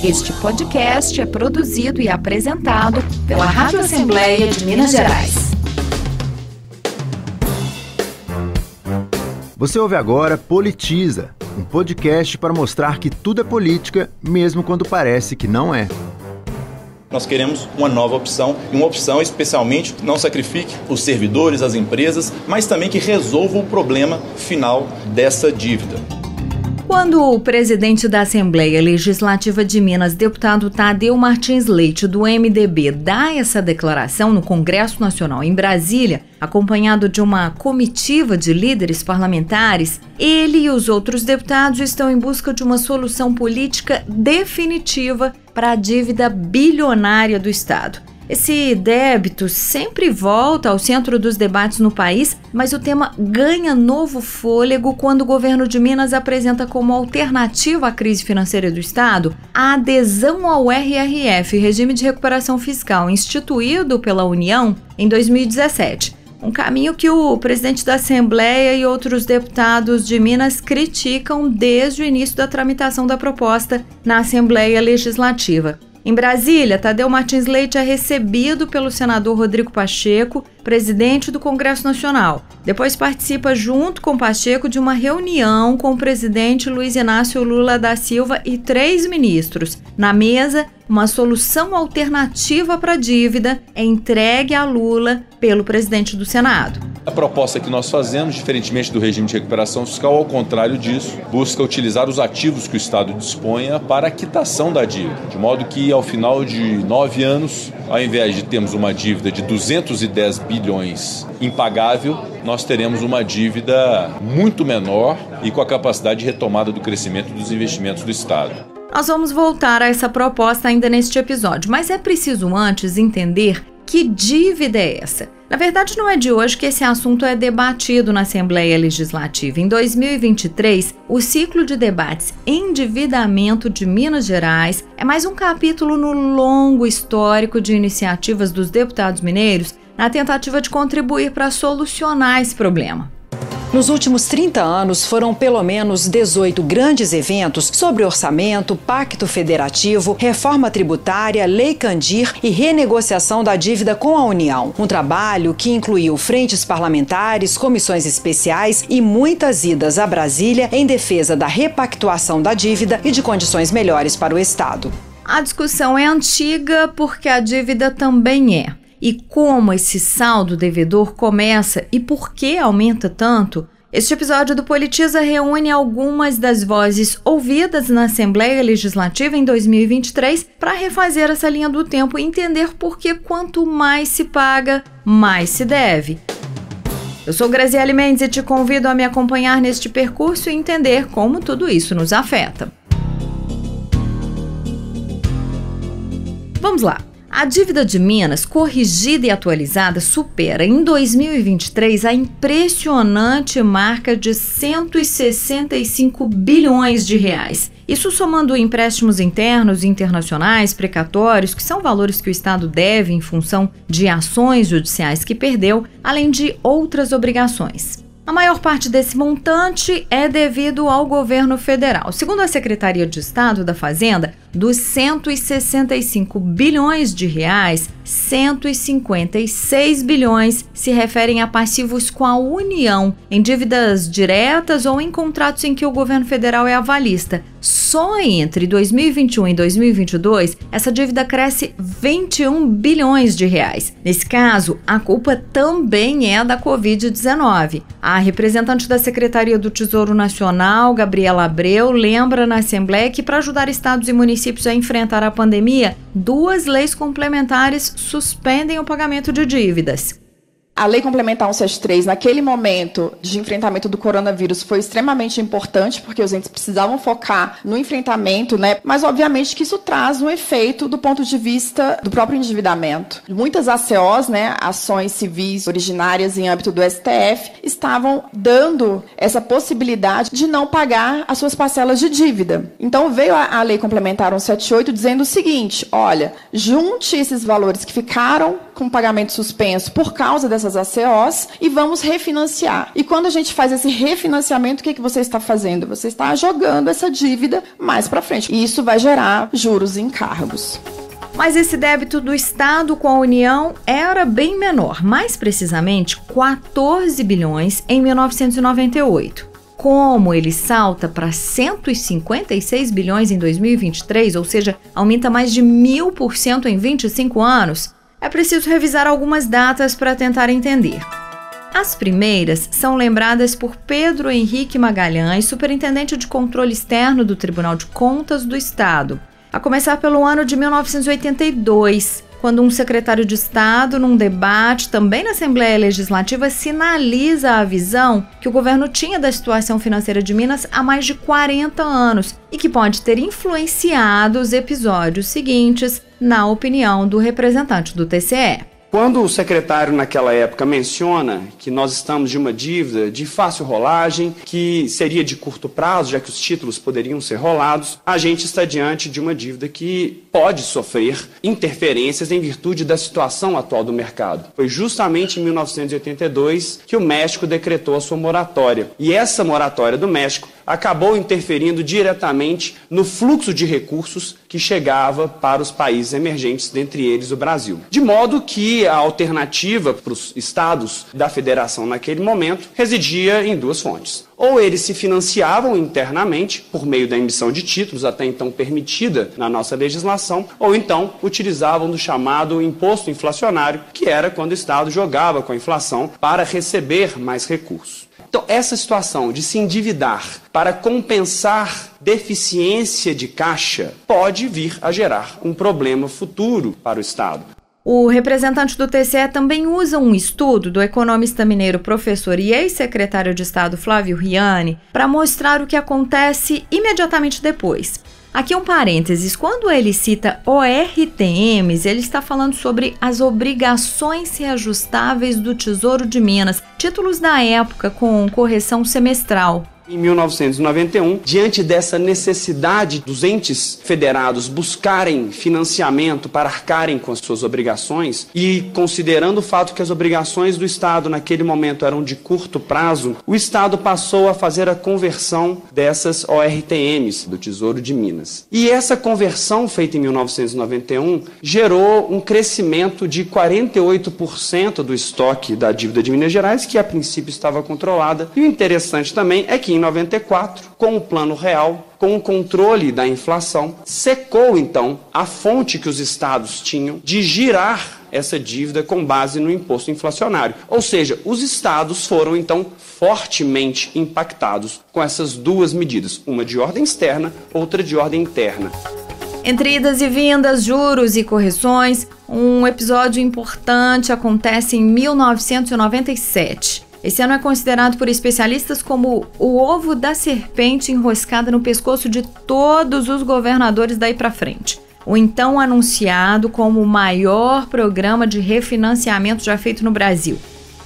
Este podcast é produzido e apresentado pela Rádio Assembleia de Minas Gerais. Você ouve agora Politiza, um podcast para mostrar que tudo é política, mesmo quando parece que não é. Nós queremos uma nova opção, e uma opção especialmente que não sacrifique os servidores, as empresas, mas também que resolva o problema final dessa dívida. Quando o presidente da Assembleia Legislativa de Minas, deputado Tadeu Martins Leite, do MDB, dá essa declaração no Congresso Nacional em Brasília, acompanhado de uma comitiva de líderes parlamentares, ele e os outros deputados estão em busca de uma solução política definitiva para a dívida bilionária do Estado. Esse débito sempre volta ao centro dos debates no país, mas o tema ganha novo fôlego quando o governo de Minas apresenta como alternativa à crise financeira do Estado a adesão ao RRF, Regime de Recuperação Fiscal, instituído pela União em 2017. Um caminho que o presidente da Assembleia e outros deputados de Minas criticam desde o início da tramitação da proposta na Assembleia Legislativa. Em Brasília, Tadeu Martins Leite é recebido pelo senador Rodrigo Pacheco, presidente do Congresso Nacional. Depois participa, junto com Pacheco, de uma reunião com o presidente Luiz Inácio Lula da Silva e 3 ministros. Na mesa, uma solução alternativa para a dívida é entregue a Lula pelo presidente do Senado. A proposta que nós fazemos, diferentemente do regime de recuperação fiscal, ao contrário disso, busca utilizar os ativos que o Estado disponha para a quitação da dívida, de modo que ao final de 9 anos, ao invés de termos uma dívida de 210 bilhões impagável, nós teremos uma dívida muito menor e com a capacidade de retomada do crescimento dos investimentos do Estado. Nós vamos voltar a essa proposta ainda neste episódio, mas é preciso antes entender que dívida é essa. Na verdade, não é de hoje que esse assunto é debatido na Assembleia Legislativa. Em 2023, o ciclo de debates Endividamento de Minas Gerais é mais um capítulo no longo histórico de iniciativas dos deputados mineiros na tentativa de contribuir para solucionar esse problema. Nos últimos 30 anos, foram pelo menos 18 grandes eventos sobre orçamento, pacto federativo, reforma tributária, lei Candir e renegociação da dívida com a União. Um trabalho que incluiu frentes parlamentares, comissões especiais e muitas idas a Brasília em defesa da repactuação da dívida e de condições melhores para o Estado. A discussão é antiga porque a dívida também é. E como esse saldo devedor começa e por que aumenta tanto? Este episódio do Politiza reúne algumas das vozes ouvidas na Assembleia Legislativa em 2023 para refazer essa linha do tempo e entender por que quanto mais se paga, mais se deve. Eu sou Graziele Mendes e te convido a me acompanhar neste percurso e entender como tudo isso nos afeta. Vamos lá. A dívida de Minas, corrigida e atualizada, supera em 2023 a impressionante marca de 165 bilhões de reais. Isso somando empréstimos internos e internacionais, precatórios, que são valores que o Estado deve em função de ações judiciais que perdeu, além de outras obrigações. A maior parte desse montante é devido ao governo federal. Segundo a Secretaria de Estado da Fazenda, dos 165 bilhões de reais, 156 bilhões se referem a passivos com a União, em dívidas diretas ou em contratos em que o governo federal é avalista. Só entre 2021 e 2022, essa dívida cresce 21 bilhões de reais. Nesse caso, a culpa também é da Covid-19. A representante da Secretaria do Tesouro Nacional, Gabriela Abreu, lembra na Assembleia que para ajudar estados e municípios a enfrentar a pandemia, 2 leis complementares suspendem o pagamento de dívidas. A Lei Complementar 173, naquele momento de enfrentamento do coronavírus, foi extremamente importante, porque os entes precisavam focar no enfrentamento, né? Mas, obviamente, que isso traz um efeito do ponto de vista do próprio endividamento. Muitas ACOs, né, ações civis originárias em âmbito do STF, estavam dando essa possibilidade de não pagar as suas parcelas de dívida. Então, veio a Lei Complementar 178 dizendo o seguinte: olha, junte esses valores que ficaram com pagamento suspenso por causa dessas ACOs e vamos refinanciar. E quando a gente faz esse refinanciamento, o que você está fazendo? Você está jogando essa dívida mais para frente. E isso vai gerar juros e encargos. Mas esse débito do Estado com a União era bem menor, mais precisamente 14 bilhões em 1998. Como ele salta para 156 bilhões em 2023, ou seja, aumenta mais de 1000% em 25 anos, é preciso revisar algumas datas para tentar entender. As primeiras são lembradas por Pedro Henrique Magalhães, superintendente de controle externo do Tribunal de Contas do Estado, a começar pelo ano de 1982, quando um secretário de Estado, num debate também na Assembleia Legislativa, sinaliza a visão que o governo tinha da situação financeira de Minas há mais de 40 anos e que pode ter influenciado os episódios seguintes, na opinião do representante do TCE. Quando o secretário naquela época menciona que nós estamos de uma dívida de fácil rolagem, que seria de curto prazo, já que os títulos poderiam ser rolados, a gente está diante de uma dívida que pode sofrer interferências em virtude da situação atual do mercado. Foi justamente em 1982 que o México decretou a sua moratória. E essa moratória do México acabou interferindo diretamente no fluxo de recursos que chegava para os países emergentes, dentre eles o Brasil. De modo que a alternativa para os estados da federação naquele momento residia em duas fontes. Ou eles se financiavam internamente por meio da emissão de títulos, até então permitida na nossa legislação, ou então utilizavam do chamado imposto inflacionário, que era quando o Estado jogava com a inflação para receber mais recursos. Então, essa situação de se endividar para compensar deficiência de caixa pode vir a gerar um problema futuro para o Estado. O representante do TCE também usa um estudo do economista mineiro, professor e ex-secretário de Estado Flávio Riani para mostrar o que acontece imediatamente depois. Aqui um parênteses, quando ele cita ORTMs, ele está falando sobre as obrigações reajustáveis do Tesouro de Minas, títulos da época com correção semestral. Em 1991, diante dessa necessidade dos entes federados buscarem financiamento para arcarem com as suas obrigações e considerando o fato que as obrigações do Estado naquele momento eram de curto prazo, o Estado passou a fazer a conversão dessas ORTMs, do Tesouro de Minas. E essa conversão feita em 1991 gerou um crescimento de 48% do estoque da dívida de Minas Gerais, que a princípio estava controlada. E o interessante também é que em 94, com o Plano Real, com o controle da inflação, secou então a fonte que os estados tinham de girar essa dívida com base no imposto inflacionário. Ou seja, os estados foram então fortemente impactados com essas duas medidas, uma de ordem externa, outra de ordem interna. Entre idas e vindas, juros e correções, um episódio importante acontece em 1997. Esse ano é considerado por especialistas como o ovo da serpente enroscada no pescoço de todos os governadores daí para frente. O então anunciado como o maior programa de refinanciamento já feito no Brasil.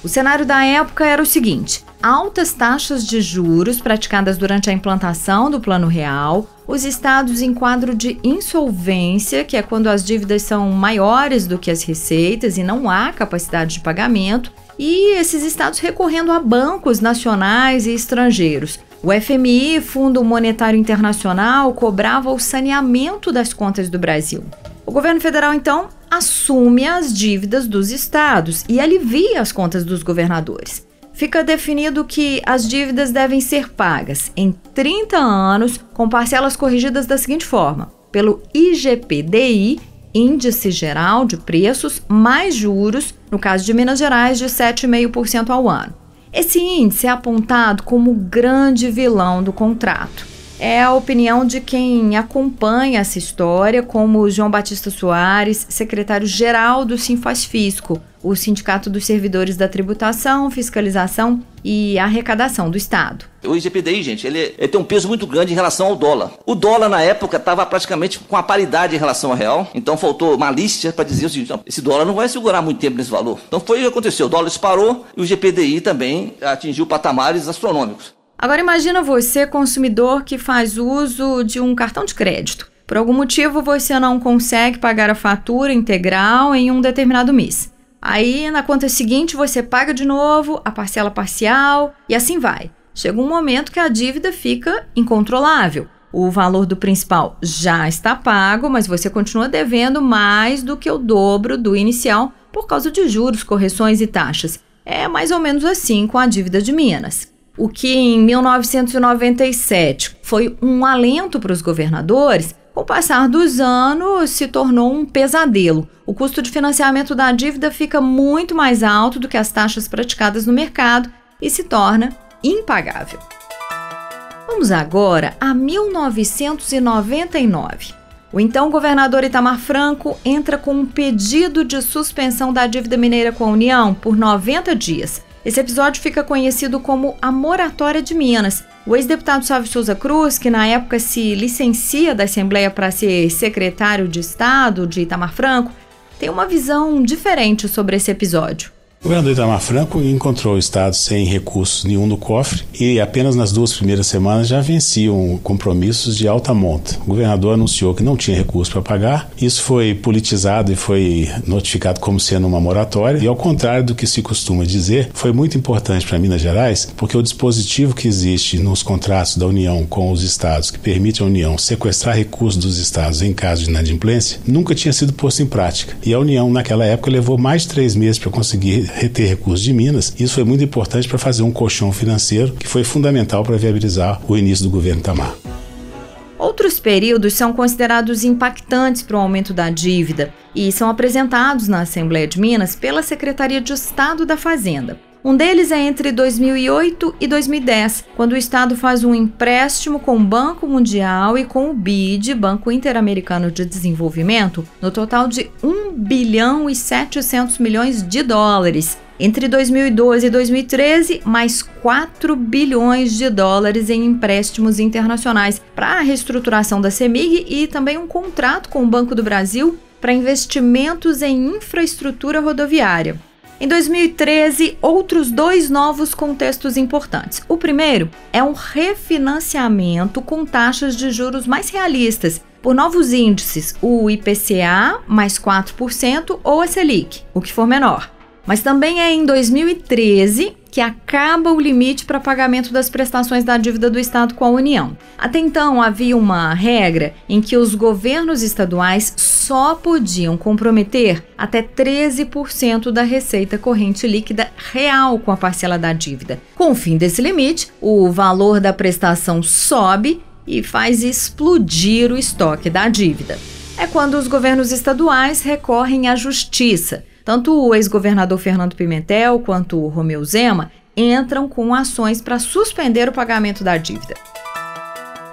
O cenário da época era o seguinte: altas taxas de juros praticadas durante a implantação do Plano Real, os estados em quadro de insolvência, que é quando as dívidas são maiores do que as receitas e não há capacidade de pagamento, e esses estados recorrendo a bancos nacionais e estrangeiros. O FMI, Fundo Monetário Internacional, cobrava o saneamento das contas do Brasil. O governo federal, então, assume as dívidas dos estados e alivia as contas dos governadores. Fica definido que as dívidas devem ser pagas em 30 anos, com parcelas corrigidas da seguinte forma: pelo IGPDI, Índice Geral de Preços, mais juros, no caso de Minas Gerais, de 7,5% ao ano. Esse índice é apontado como o grande vilão do contrato. É a opinião de quem acompanha essa história, como João Batista Soares, secretário-geral do Sinfasfisco, o Sindicato dos Servidores da Tributação, Fiscalização e Arrecadação do Estado. O IGPDI, gente, ele tem um peso muito grande em relação ao dólar. O dólar, na época, estava praticamente com a paridade em relação ao real. Então, faltou malícia para dizer o seguinte: não, esse dólar não vai segurar muito tempo nesse valor. Então, foi o que aconteceu. O dólar disparou e o IGPDI também atingiu patamares astronômicos. Agora, imagina você, consumidor, que faz uso de um cartão de crédito. Por algum motivo, você não consegue pagar a fatura integral em um determinado mês. Aí, na conta seguinte, você paga de novo a parcela parcial e assim vai. Chega um momento que a dívida fica incontrolável. O valor do principal já está pago, mas você continua devendo mais do que o dobro do inicial por causa de juros, correções e taxas. É mais ou menos assim com a dívida de Minas. O que em 1997 foi um alento para os governadores, com o passar dos anos se tornou um pesadelo. O custo de financiamento da dívida fica muito mais alto do que as taxas praticadas no mercado e se torna impagável. Vamos agora a 1999. O então governador Itamar Franco entra com um pedido de suspensão da dívida mineira com a União por 90 dias. Esse episódio fica conhecido como a Moratória de Minas. O ex-deputado Sávio Souza Cruz, que na época se licencia da Assembleia para ser secretário de Estado de Itamar Franco, tem uma visão diferente sobre esse episódio. O governador Itamar Franco encontrou o Estado sem recursos nenhum no cofre e apenas nas 2 primeiras semanas já venciam compromissos de alta monta. O governador anunciou que não tinha recurso para pagar. Isso foi politizado e foi notificado como sendo uma moratória. E ao contrário do que se costuma dizer, foi muito importante para Minas Gerais, porque o dispositivo que existe nos contratos da União com os estados, que permite à União sequestrar recursos dos estados em caso de inadimplência, nunca tinha sido posto em prática. E a União, naquela época, levou mais de 3 meses para conseguir reter recursos de Minas. Isso foi muito importante para fazer um colchão financeiro que foi fundamental para viabilizar o início do governo Itamar. Outros períodos são considerados impactantes para o aumento da dívida e são apresentados na Assembleia de Minas pela Secretaria de Estado da Fazenda. Um deles é entre 2008 e 2010, quando o Estado faz um empréstimo com o Banco Mundial e com o BID, Banco Interamericano de Desenvolvimento, no total de 1 bilhão e 700 milhões de dólares. Entre 2012 e 2013, mais 4 bilhões de dólares em empréstimos internacionais para a reestruturação da CEMIG e também um contrato com o Banco do Brasil para investimentos em infraestrutura rodoviária. Em 2013, outros 2 novos contextos importantes. O primeiro é um refinanciamento com taxas de juros mais realistas, por novos índices, o IPCA mais 4% ou a Selic, o que for menor. Mas também é em 2013 que acaba o limite para pagamento das prestações da dívida do Estado com a União. Até então, havia uma regra em que os governos estaduais só podiam comprometer até 13% da receita corrente líquida real com a parcela da dívida. Com o fim desse limite, o valor da prestação sobe e faz explodir o estoque da dívida. É quando os governos estaduais recorrem à justiça. Tanto o ex-governador Fernando Pimentel quanto o Romeu Zema entram com ações para suspender o pagamento da dívida.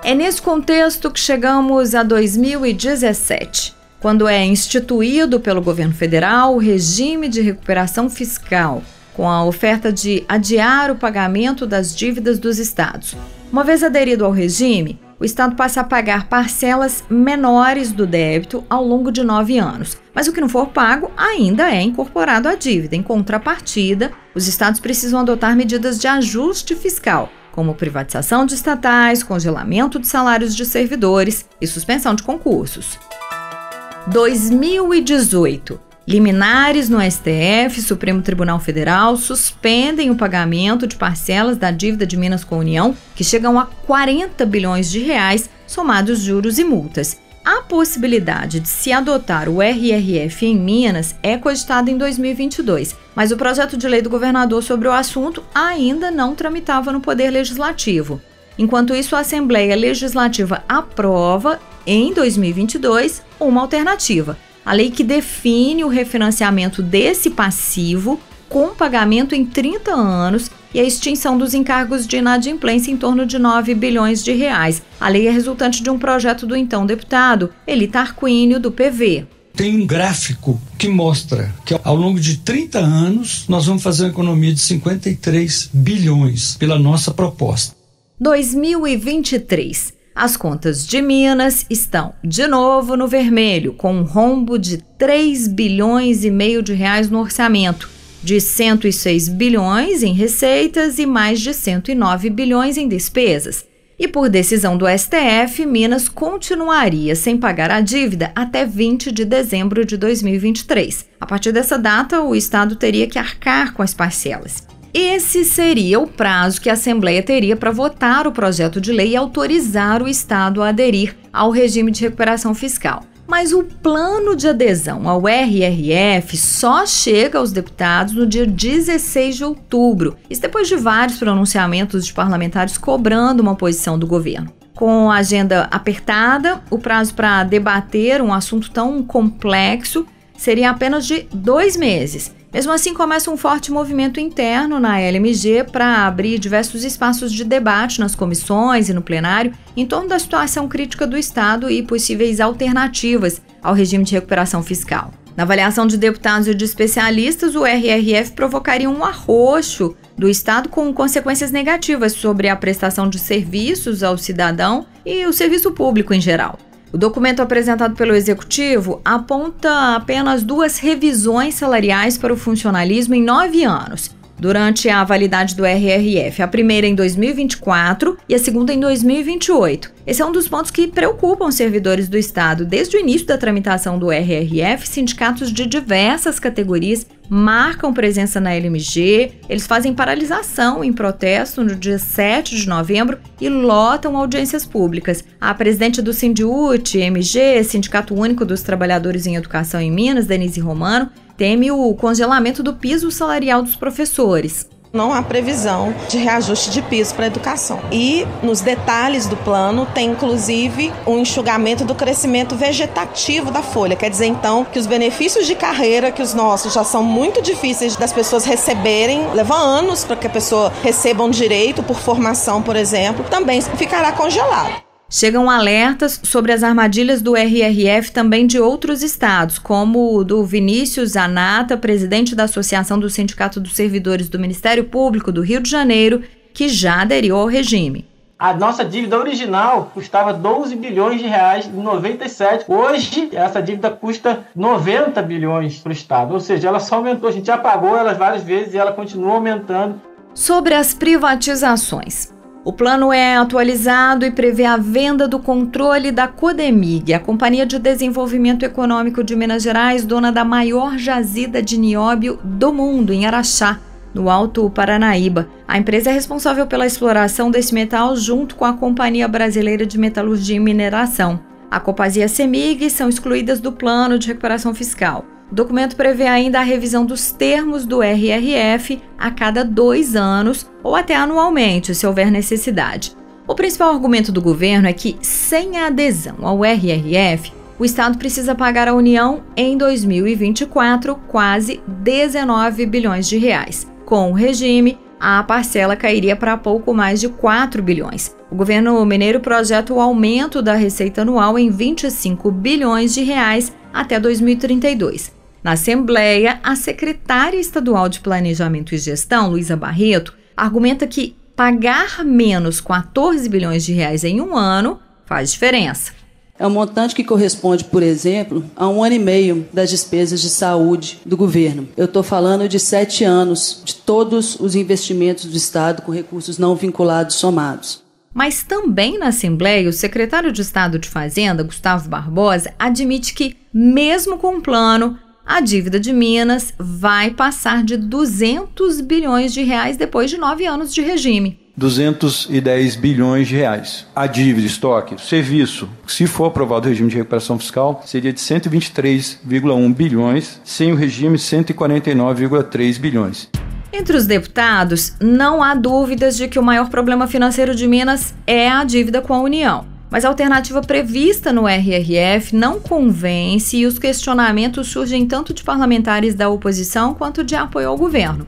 É nesse contexto que chegamos a 2017, quando é instituído pelo governo federal o regime de recuperação fiscal, com a oferta de adiar o pagamento das dívidas dos estados. Uma vez aderido ao regime, o Estado passa a pagar parcelas menores do débito ao longo de 9 anos. Mas o que não for pago ainda é incorporado à dívida. Em contrapartida, os estados precisam adotar medidas de ajuste fiscal, como privatização de estatais, congelamento de salários de servidores e suspensão de concursos. 2018. Liminares no STF, Supremo Tribunal Federal, suspendem o pagamento de parcelas da dívida de Minas com a União, que chegam a 40 bilhões de reais, somados juros e multas. A possibilidade de se adotar o RRF em Minas é cogitada em 2022, mas o projeto de lei do governador sobre o assunto ainda não tramitava no Poder Legislativo. Enquanto isso, a Assembleia Legislativa aprova, em 2022, uma alternativa. A lei que define o refinanciamento desse passivo com pagamento em 30 anos e a extinção dos encargos de inadimplência em torno de 9 bilhões de reais. A lei é resultante de um projeto do então deputado Eli Tarquínio, do PV. Tem um gráfico que mostra que ao longo de 30 anos nós vamos fazer uma economia de 53 bilhões pela nossa proposta. 2023. As contas de Minas estão de novo no vermelho, com um rombo de 3 bilhões e meio de reais no orçamento, de 106 bilhões em receitas e mais de 109 bilhões em despesas. E por decisão do STF, Minas continuaria sem pagar a dívida até 20 de dezembro de 2023. A partir dessa data, o Estado teria que arcar com as parcelas. Esse seria o prazo que a Assembleia teria para votar o projeto de lei e autorizar o Estado a aderir ao regime de recuperação fiscal. Mas o plano de adesão ao RRF só chega aos deputados no dia 16 de outubro, isso depois de vários pronunciamentos de parlamentares cobrando uma posição do governo. Com a agenda apertada, o prazo para debater um assunto tão complexo seria apenas de 2 meses. Mesmo assim, começa um forte movimento interno na LMG para abrir diversos espaços de debate nas comissões e no plenário em torno da situação crítica do Estado e possíveis alternativas ao regime de recuperação fiscal. Na avaliação de deputados e de especialistas, o RRF provocaria um arroxo do Estado com consequências negativas sobre a prestação de serviços ao cidadão e o serviço público em geral. O documento apresentado pelo Executivo aponta apenas 2 revisões salariais para o funcionalismo em 9 anos, durante a validade do RRF, a primeira em 2024 e a segunda em 2028. Esse é um dos pontos que preocupam os servidores do Estado. Desde o início da tramitação do RRF, sindicatos de diversas categorias marcam presença na LMG, eles fazem paralisação em protesto no dia 7 de novembro e lotam audiências públicas. A presidente do Sindiúte-MG, Sindicato Único dos Trabalhadores em Educação em Minas, Denise Romano, teme o congelamento do piso salarial dos professores. Não há previsão de reajuste de piso para a educação. E nos detalhes do plano tem inclusive um enxugamento do crescimento vegetativo da folha. Quer dizer então que os benefícios de carreira que os nossos já são muito difíceis das pessoas receberem, leva anos para que a pessoa receba um direito por formação, por exemplo, também ficará congelado. Chegam alertas sobre as armadilhas do RRF também de outros estados, como o do Vinícius Zanata, presidente da Associação do Sindicato dos Servidores do Ministério Público do Rio de Janeiro, que já aderiu ao regime. A nossa dívida original custava 12 bilhões de reais em 97. Hoje, essa dívida custa 90 bilhões para o Estado. Ou seja, ela só aumentou. A gente já pagou elas várias vezes e ela continua aumentando. Sobre as privatizações. O plano é atualizado e prevê a venda do controle da Codemig, a Companhia de Desenvolvimento Econômico de Minas Gerais, dona da maior jazida de nióbio do mundo, em Araxá, no Alto Paranaíba. A empresa é responsável pela exploração desse metal junto com a Companhia Brasileira de Metalurgia e Mineração. A Copasa e a CEMIG são excluídas do plano de recuperação fiscal. O documento prevê ainda a revisão dos termos do RRF a cada 2 anos ou até anualmente, se houver necessidade. O principal argumento do governo é que, sem a adesão ao RRF, o Estado precisa pagar à União, em 2024, quase 19 bilhões de reais. Com o regime, a parcela cairia para pouco mais de 4 bilhões. O governo mineiro projeta o aumento da receita anual em 25 bilhões de reais até 2032. Na Assembleia, a secretária estadual de Planejamento e Gestão, Luísa Barreto, argumenta que pagar menos 14 bilhões de reais em um ano faz diferença. É um montante que corresponde, por exemplo, a 1 ano e meio das despesas de saúde do governo. Eu estou falando de 7 anos de todos os investimentos do Estado com recursos não vinculados somados. Mas também na Assembleia, o secretário de Estado de Fazenda, Gustavo Barbosa, admite que, mesmo com o plano, a dívida de Minas vai passar de 200 bilhões de reais depois de 9 anos de regime. 210 bilhões de reais. A dívida, estoque, serviço, se for aprovado o regime de recuperação fiscal, seria de 123,1 bilhões, sem o regime 149,3 bilhões. Entre os deputados, não há dúvidas de que o maior problema financeiro de Minas é a dívida com a União. Mas a alternativa prevista no RRF não convence e os questionamentos surgem tanto de parlamentares da oposição quanto de apoio ao governo.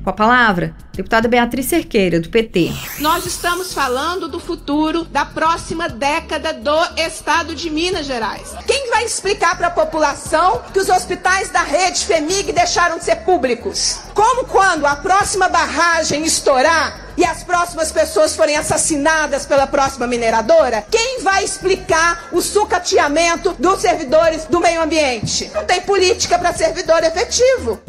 Com a palavra, deputada Beatriz Cerqueira, do PT. Nós estamos falando do futuro da próxima década do Estado de Minas Gerais. Quem vai explicar para a população que os hospitais da rede FEMIG deixaram de ser públicos? Como quando a próxima barragem estourar e as próximas pessoas forem assassinadas pela próxima mineradora? Quem vai explicar o sucateamento dos servidores do meio ambiente? Não tem política para servidor efetivo.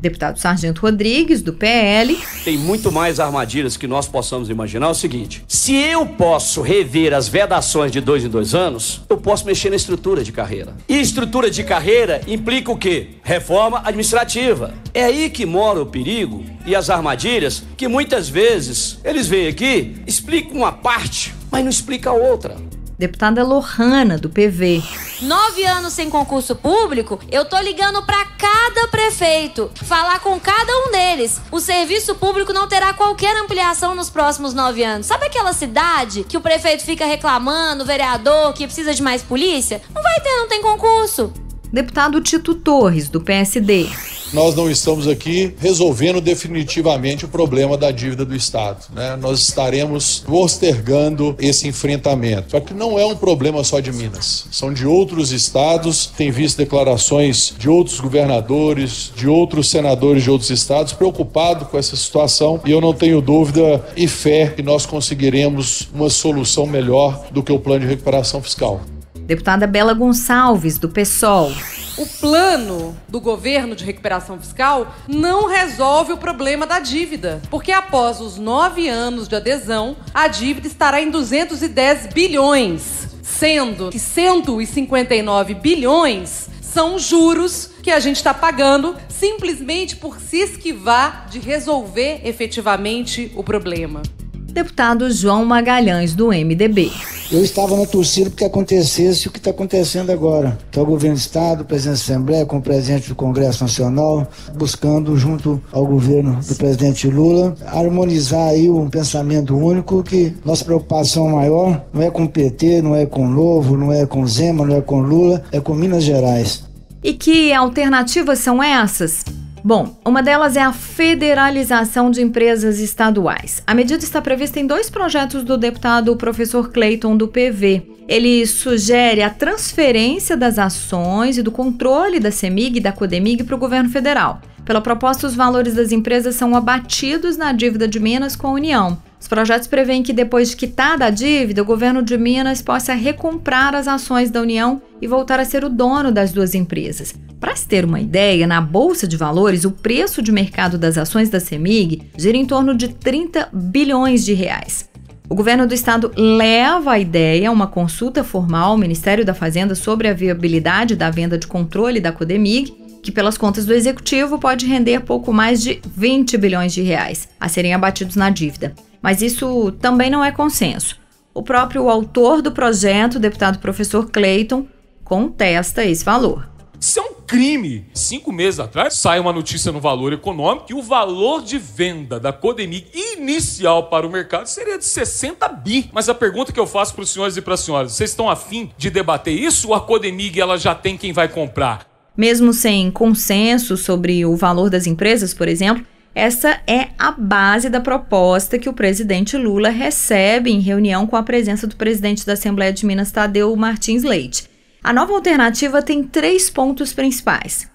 Deputado Sargento Rodrigues, do PL. Tem muito mais armadilhas que nós possamos imaginar. É o seguinte: se eu posso rever as vedações de 2 em 2 anos, eu posso mexer na estrutura de carreira. E estrutura de carreira implica o quê? Reforma administrativa. É aí que mora o perigo e as armadilhas, que muitas vezes eles vêm aqui, explicam uma parte, mas não explica a outra. Deputada Lohana, do PV. 9 anos sem concurso público, eu tô ligando pra cada prefeito, falar com cada um deles. O serviço público não terá qualquer ampliação nos próximos 9 anos. Sabe aquela cidade que o prefeito fica reclamando, o vereador, que precisa de mais polícia? Não vai ter, não tem concurso. Deputado Tito Torres, do PSD. Nós não estamos aqui resolvendo definitivamente o problema da dívida do Estado, né? Nós estaremos postergando esse enfrentamento. Só que não é um problema só de Minas, são de outros estados. Tem visto declarações de outros governadores, de outros senadores de outros estados preocupados com essa situação, e eu não tenho dúvida e fé que nós conseguiremos uma solução melhor do que o plano de recuperação fiscal. Deputada Bela Gonçalves, do PSOL. O plano do governo de recuperação fiscal não resolve o problema da dívida, porque após os 9 anos de adesão, a dívida estará em 210 bilhões, sendo que 159 bilhões são juros que a gente está pagando simplesmente por se esquivar de resolver efetivamente o problema. Deputado João Magalhães, do MDB. Eu estava na torcida porque acontecesse o que está acontecendo agora, que é o governo do Estado, o presidente da Assembleia, com o presidente do Congresso Nacional, buscando, junto ao governo do presidente Lula, harmonizar aí um pensamento único, que nossa preocupação maior não é com o PT, não é com o Novo, não é com o Zema, não é com o Lula, é com Minas Gerais. E que alternativas são essas? Bom, uma delas é a federalização de empresas estaduais. A medida está prevista em 2 projetos do deputado professor Cleiton, do PV. Ele sugere a transferência das ações e do controle da CEMIG e da CODEMIG para o governo federal. Pela proposta, os valores das empresas são abatidos na dívida de Minas com a União. Os projetos prevêem que, depois de quitada a dívida, o governo de Minas possa recomprar as ações da União e voltar a ser o dono das 2 empresas. Para se ter uma ideia, na Bolsa de Valores, o preço de mercado das ações da CEMIG gira em torno de 30 bilhões de reais. O governo do estado leva a ideia a uma consulta formal ao Ministério da Fazenda sobre a viabilidade da venda de controle da CODEMIG, que pelas contas do executivo pode render pouco mais de 20 bilhões de reais a serem abatidos na dívida. Mas isso também não é consenso. O próprio autor do projeto, o deputado professor Cleiton, contesta esse valor. Isso é um crime. 5 meses atrás sai uma notícia no Valor Econômico que o valor de venda da CODEMIG inicial para o mercado seria de 60 bi. Mas a pergunta que eu faço para os senhores e para as senhoras, vocês estão afim de debater isso ou a CODEMIG ela já tem quem vai comprar? Mesmo sem consenso sobre o valor das empresas, por exemplo, essa é a base da proposta que o presidente Lula recebe em reunião com a presença do presidente da Assembleia de Minas, Tadeu Martins Leite. A nova alternativa tem 3 pontos principais.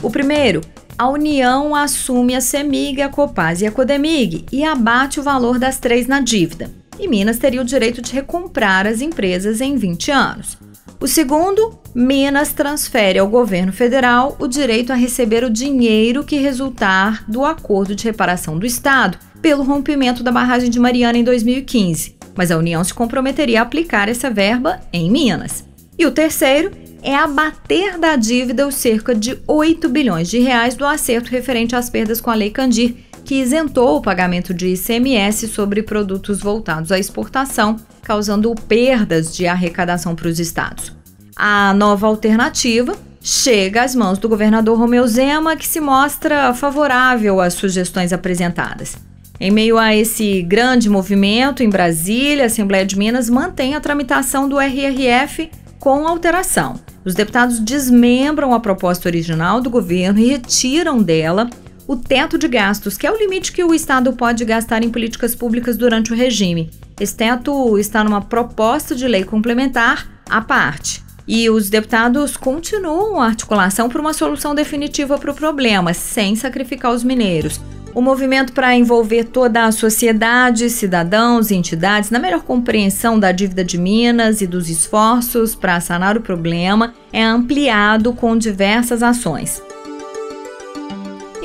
O primeiro, a União assume a CEMIG, a Copasa e a CODEMIG e abate o valor das 3 na dívida. E Minas teria o direito de recomprar as empresas em 20 anos. O segundo, Minas transfere ao governo federal o direito a receber o dinheiro que resultar do acordo de reparação do Estado pelo rompimento da barragem de Mariana em 2015. Mas a União se comprometeria a aplicar essa verba em Minas. E o terceiro é abater da dívida os cerca de 8 bilhões de reais do acerto referente às perdas com a Lei Candir, que isentou o pagamento de ICMS sobre produtos voltados à exportação, causando perdas de arrecadação para os estados. A nova alternativa chega às mãos do governador Romeu Zema, que se mostra favorável às sugestões apresentadas. Em meio a esse grande movimento em Brasília, a Assembleia de Minas mantém a tramitação do RRF com alteração. Os deputados desmembram a proposta original do governo e retiram dela o teto de gastos, que é o limite que o Estado pode gastar em políticas públicas durante o regime. Esse teto está numa proposta de lei complementar à parte. E os deputados continuam a articulação por uma solução definitiva para o problema, sem sacrificar os mineiros. O movimento para envolver toda a sociedade, cidadãos e entidades na melhor compreensão da dívida de Minas e dos esforços para sanar o problema é ampliado com diversas ações.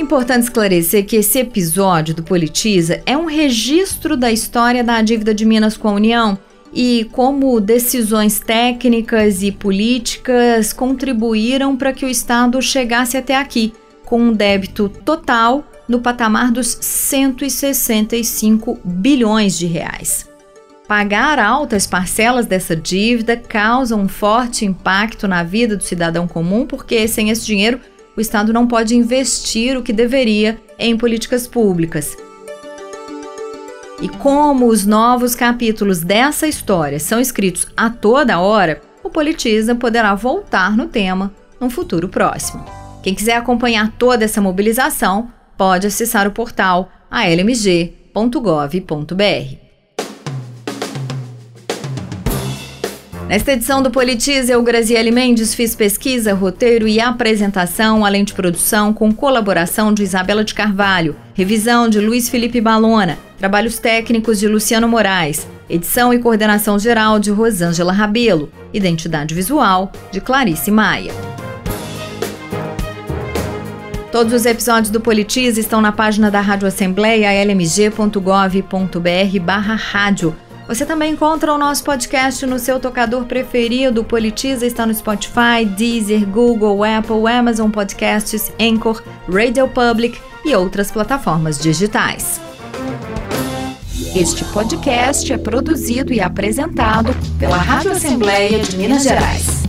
importante esclarecer que esse episódio do Politiza é um registro da história da dívida de Minas com a União e como decisões técnicas e políticas contribuíram para que o Estado chegasse até aqui, com um débito total no patamar dos 165 bilhões de reais. Pagar altas parcelas dessa dívida causa um forte impacto na vida do cidadão comum, porque sem esse dinheiro o Estado não pode investir o que deveria em políticas públicas. E como os novos capítulos dessa história são escritos a toda hora, o Politiza poderá voltar no tema num futuro próximo. Quem quiser acompanhar toda essa mobilização, pode acessar o portal almg.gov.br. Nesta edição do Politiza, eu, Graziele Mendes, fiz pesquisa, roteiro e apresentação, além de produção, com colaboração de Isabela de Carvalho, revisão de Luiz Felipe Balona, trabalhos técnicos de Luciano Moraes, edição e coordenação geral de Rosângela Rabelo, identidade visual de Clarice Maia. Todos os episódios do Politiza estão na página da Rádio Assembleia, lmg.gov.br/rádio. Você também encontra o nosso podcast no seu tocador preferido. O Politiza está no Spotify, Deezer, Google, Apple, Amazon Podcasts, Anchor, Radio Public e outras plataformas digitais. Este podcast é produzido e apresentado pela Rádio Assembleia de Minas Gerais.